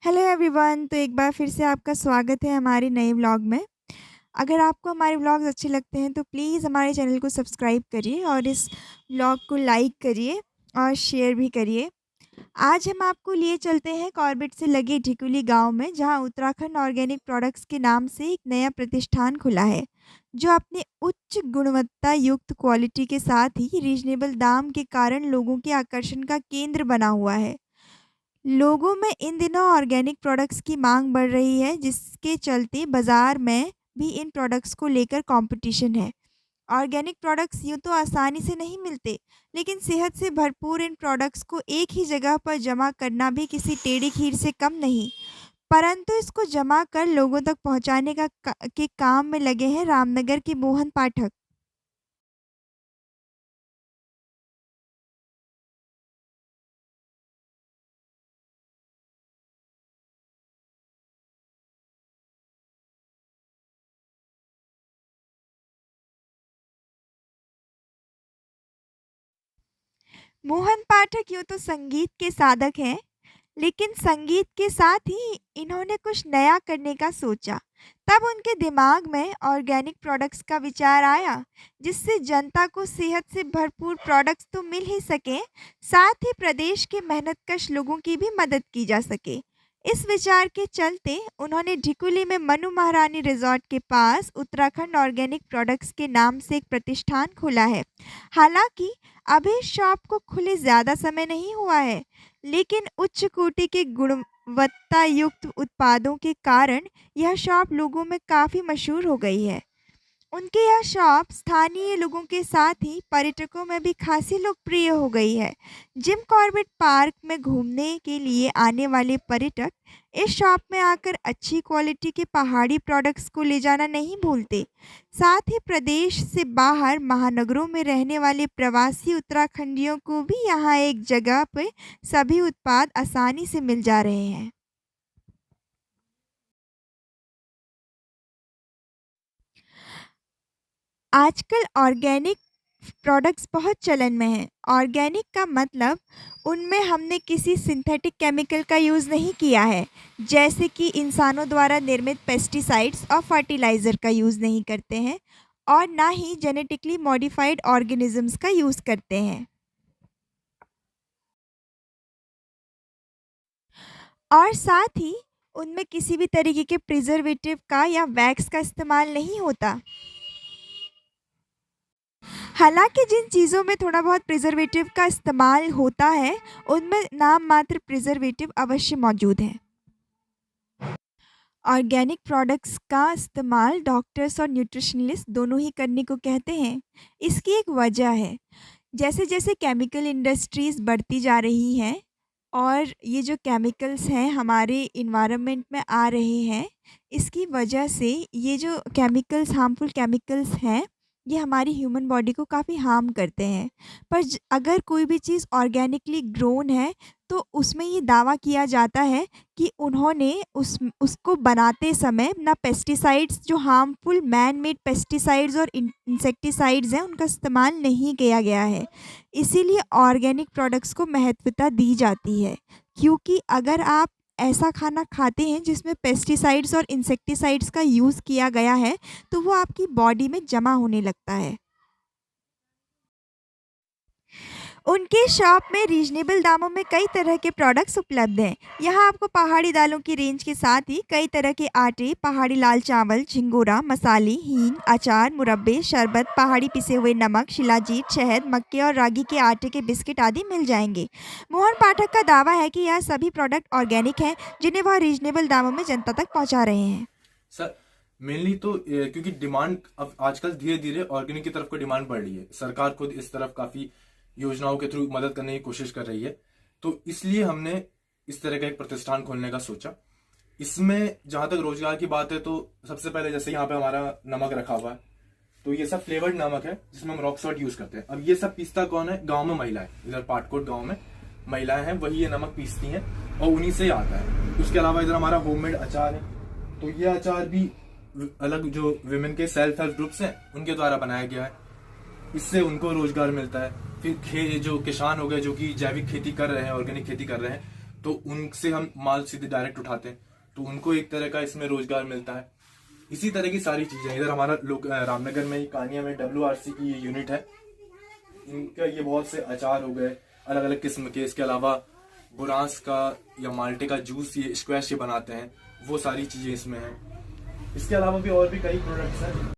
Hello everyone. तो एक बार फिर से आपका स्वागत है हमारे नए व्लॉग में। अगर आपको हमारे व्लॉग्स अच्छे लगते हैं तो प्लीज़ हमारे चैनल को सब्सक्राइब करिए और इस व्लॉग को लाइक करिए और शेयर भी करिए। आज हम आपको लिए चलते हैं कॉर्बेट से लगे ढिकुली गांव में, जहां उत्तराखंड ऑर्गेनिक प्रोडक्ट्स के नाम से एक नया प्रतिष्ठान खुला है, जो अपने उच्च गुणवत्ता युक्त क्वालिटी के साथ ही रीजनेबल दाम के कारण लोगों के आकर्षण का केंद्र बना हुआ है। लोगों में इन दिनों ऑर्गेनिक प्रोडक्ट्स की मांग बढ़ रही है, जिसके चलते बाजार में भी इन प्रोडक्ट्स को लेकर कंपटीशन है। ऑर्गेनिक प्रोडक्ट्स यूँ तो आसानी से नहीं मिलते, लेकिन सेहत से भरपूर इन प्रोडक्ट्स को एक ही जगह पर जमा करना भी किसी टेढ़ी खीर से कम नहीं। परंतु इसको जमा कर लोगों तक पहुंचाने के काम में लगे हैं रामनगर के मोहन पाठक। मोहन पाठक यूँ तो संगीत के साधक हैं, लेकिन संगीत के साथ ही इन्होंने कुछ नया करने का सोचा। तब उनके दिमाग में ऑर्गेनिक प्रोडक्ट्स का विचार आया, जिससे जनता को सेहत से भरपूर प्रोडक्ट्स तो मिल ही सके, साथ ही प्रदेश के मेहनतकश लोगों की भी मदद की जा सके। इस विचार के चलते उन्होंने ढिकुली में मनु महारानी रिजॉर्ट के पास उत्तराखंड ऑर्गेनिक प्रोडक्ट्स के नाम से एक प्रतिष्ठान खोला है। हालांकि अभी इस शॉप को खुले ज़्यादा समय नहीं हुआ है, लेकिन उच्च कोटि के गुणवत्ता युक्त उत्पादों के कारण यह शॉप लोगों में काफ़ी मशहूर हो गई है। उनकी यह शॉप स्थानीय लोगों के साथ ही पर्यटकों में भी खासी लोकप्रिय हो गई है। जिम कॉर्बेट पार्क में घूमने के लिए आने वाले पर्यटक इस शॉप में आकर अच्छी क्वालिटी के पहाड़ी प्रोडक्ट्स को ले जाना नहीं भूलते। साथ ही प्रदेश से बाहर महानगरों में रहने वाले प्रवासी उत्तराखंडियों को भी यहाँ एक जगह पर सभी उत्पाद आसानी से मिल जा रहे हैं। आजकल ऑर्गेनिक प्रोडक्ट्स बहुत चलन में हैं। ऑर्गेनिक का मतलब उनमें हमने किसी सिंथेटिक केमिकल का यूज़ नहीं किया है, जैसे कि इंसानों द्वारा निर्मित पेस्टिसाइड्स और फर्टिलाइज़र का यूज़ नहीं करते हैं, और ना ही जेनेटिकली मॉडिफाइड ऑर्गेनिजम्स का यूज़ करते हैं। और साथ ही उनमें किसी भी तरीके के प्रिजर्वेटिव का या वैक्स का इस्तेमाल नहीं होता। हालाँकि जिन चीज़ों में थोड़ा बहुत प्रिजर्वेटिव का इस्तेमाल होता है, उनमें नाम मात्र प्रिजर्वेटिव अवश्य मौजूद हैं। ऑर्गेनिक प्रोडक्ट्स का इस्तेमाल डॉक्टर्स और न्यूट्रिशनलिस्ट दोनों ही करने को कहते हैं। इसकी एक वजह है, जैसे-जैसे केमिकल इंडस्ट्रीज़ बढ़ती जा रही हैं और ये जो केमिकल्स हैं हमारे एनवायरनमेंट में आ रहे हैं, इसकी वजह से ये जो केमिकल्स हार्मफुल केमिकल्स हैं, ये हमारी ह्यूमन बॉडी को काफ़ी हार्म करते हैं। पर अगर कोई भी चीज़ ऑर्गेनिकली ग्रोन है, तो उसमें ये दावा किया जाता है कि उन्होंने उसको बनाते समय ना पेस्टिसाइड्स, जो हार्मफुल मैन मेड पेस्टिसाइड्स और इंसेक्टिसाइड्स हैं, उनका इस्तेमाल नहीं किया गया है। इसीलिए ऑर्गेनिक प्रोडक्ट्स को महत्वता दी जाती है, क्योंकि अगर आप ऐसा खाना खाते हैं जिसमें पेस्टिसाइड्स और इंसेक्टिसाइड्स का यूज़ किया गया है, तो वो आपकी बॉडी में जमा होने लगता है। उनके शॉप में रीजनेबल दामों में कई तरह के प्रोडक्ट्स उपलब्ध हैं। यहाँ आपको पहाड़ी दालों की रेंज के साथ ही कई तरह के आटे, पहाड़ी लाल चावल, झिंगोरा, मसाले, हींग, अचार, मुरब्बे, शरबत, पहाड़ी पिसे हुए नमक, शिलाजीत, शहद, मक्के और रागी के आटे के बिस्किट आदि मिल जाएंगे। मोहन पाठक का दावा है कि यह सभी प्रोडक्ट ऑर्गेनिक हैं, जिन्हें वह रीजनेबल दामों में जनता तक पहुँचा रहे हैं। सर, मेनली तो क्योंकि डिमांड अब आजकल धीरे धीरे ऑर्गेनिक की तरफ को डिमांड बढ़ रही है। सरकार खुद इस तरफ काफी योजनाओं के थ्रू मदद करने की कोशिश कर रही है, तो इसलिए हमने इस तरह का एक प्रतिष्ठान खोलने का सोचा। इसमें जहां तक रोजगार की बात है, तो सबसे पहले जैसे यहाँ पे हमारा नमक रखा हुआ है, तो ये सब फ्लेवर्ड नमक है जिसमें हम रॉक सॉल्ट यूज करते हैं। अब ये सब पीसता कौन है? गांव में महिलाएं, इधर पाटकोट गांव में महिलाएं हैं, वही ये नमक पीसती हैं और उन्हीं से ही आता है। उसके अलावा इधर हमारा होममेड अचार है, तो ये अचार भी अलग जो विमेन के सेल्फ हेल्प ग्रुप्स हैं उनके द्वारा बनाया गया है। इससे उनको रोजगार मिलता है। फिर जो किसान हो गए जो कि जैविक खेती कर रहे हैं, ऑर्गेनिक खेती कर रहे हैं, तो उनसे हम माल सीधे डायरेक्ट उठाते हैं, तो उनको एक तरह का इसमें रोजगार मिलता है। इसी तरह की सारी चीजें इधर हमारा लोग रामनगर में, कानिया में WRC की ये यूनिट है, इनका ये बहुत से अचार हो गए अलग अलग किस्म के। इसके अलावा बुरांस का या माल्टे का जूस, ये स्क्वैश ये बनाते हैं, वो सारी चीजें इसमें हैं। इसके अलावा भी और भी कई प्रोडक्ट्स हैं।